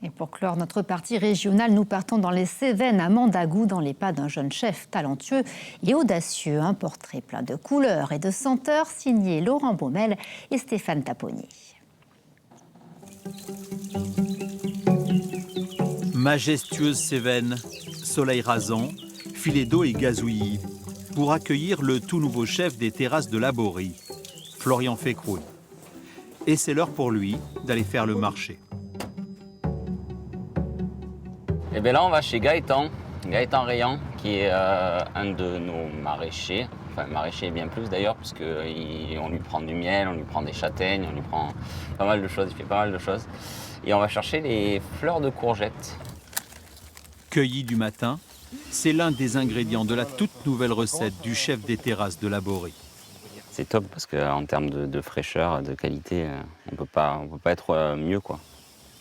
Et pour clore notre partie régionale, nous partons dans les Cévennes, à Mandagou, dans les pas d'un jeune chef talentueux et audacieux. Un portrait plein de couleurs et de senteurs, signé Laurent Baumel et Stéphane Taponnier. Majestueuse Cévennes, soleil rasant, filet d'eau et gazouillis, pour accueillir le tout nouveau chef des terrasses de Laborie, Florian Fécroune. Et c'est l'heure pour lui d'aller faire le marché. Et bien là, on va chez Gaëtan Rayan, qui est un de nos maraîchers. Enfin, maraîcher bien plus d'ailleurs, puisqu'on lui prend du miel, on lui prend des châtaignes, on lui prend pas mal de choses, il fait pas mal de choses. Et on va chercher les fleurs de courgettes. Cueilli du matin, c'est l'un des ingrédients de la toute nouvelle recette du chef des terrasses de Laborie. C'est top parce qu'en termes de fraîcheur, de qualité, on peut pas être mieux, quoi.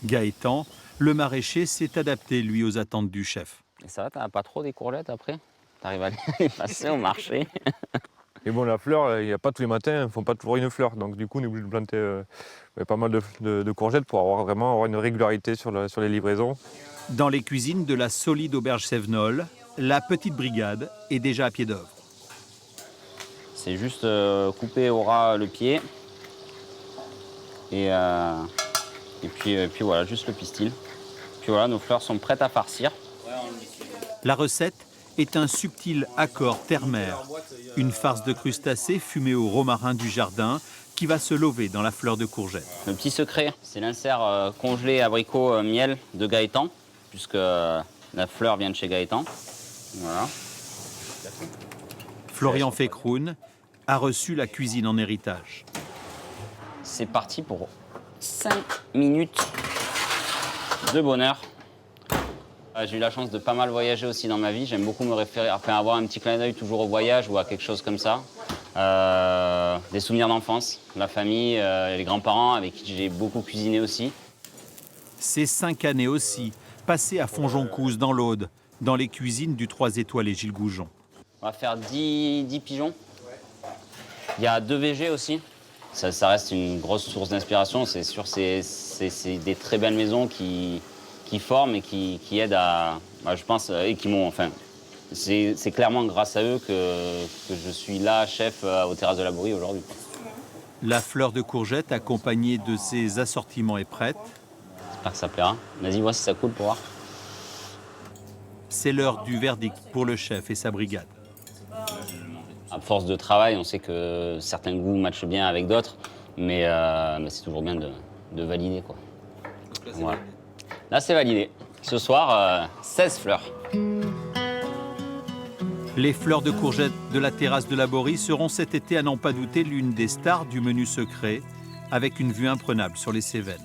Gaëtan, le maraîcher, s'est adapté, lui, aux attentes du chef. Et ça va, t'as pas trop des courgettes après? T'arrives à les passer au marché? Et bon, la fleur, il n'y a pas tous les matins, ils ne font pas toujours une fleur. Donc du coup, on est obligé de planter pas mal de courgettes pour vraiment avoir une régularité sur les livraisons. Dans les cuisines de la solide auberge Sévenol, la petite brigade est déjà à pied d'œuvre. C'est juste couper au ras le pied. Et puis voilà, juste le pistil. Puis voilà, nos fleurs sont prêtes à farcir. La recette est un subtil accord terre-mer, une farce de crustacés fumée au romarin du jardin qui va se lover dans la fleur de courgette. Le petit secret, c'est l'insert congelé abricot miel de Gaëtan, puisque la fleur vient de chez Gaëtan. Voilà. Florian Fécroune a reçu la cuisine en héritage. C'est parti pour 5 minutes de bonheur. J'ai eu la chance de pas mal voyager aussi dans ma vie. J'aime beaucoup me référer, enfin avoir un petit clin d'œil toujours au voyage ou à quelque chose comme ça. Des souvenirs d'enfance, la famille, les grands-parents avec qui j'ai beaucoup cuisiné aussi. Ces 5 années aussi, passées à Fonjoncouze dans l'Aude, dans les cuisines du 3 étoiles et Gilles Goujon. On va faire 10 pigeons. Il y a 2 VG aussi. Ça reste une grosse source d'inspiration. C'est sûr, c'est des très belles maisons qui forment et qui aident à, je pense, et qui m'ont, enfin, c'est clairement grâce à eux que je suis là, chef aux terrasses de Laborie aujourd'hui. La fleur de courgette accompagnée de ses assortiments est prête. J'espère que ça plaira. Vas-y, vois si ça coule pour voir. C'est l'heure du verdict pour le chef et sa brigade. À force de travail, on sait que certains goûts matchent bien avec d'autres, mais c'est toujours bien de valider, quoi. Voilà. Là, c'est validé. Ce soir, 16 fleurs. Les fleurs de courgettes de la terrasse de Laborie seront cet été, à n'en pas douter, l'une des stars du menu secret, avec une vue imprenable sur les Cévennes.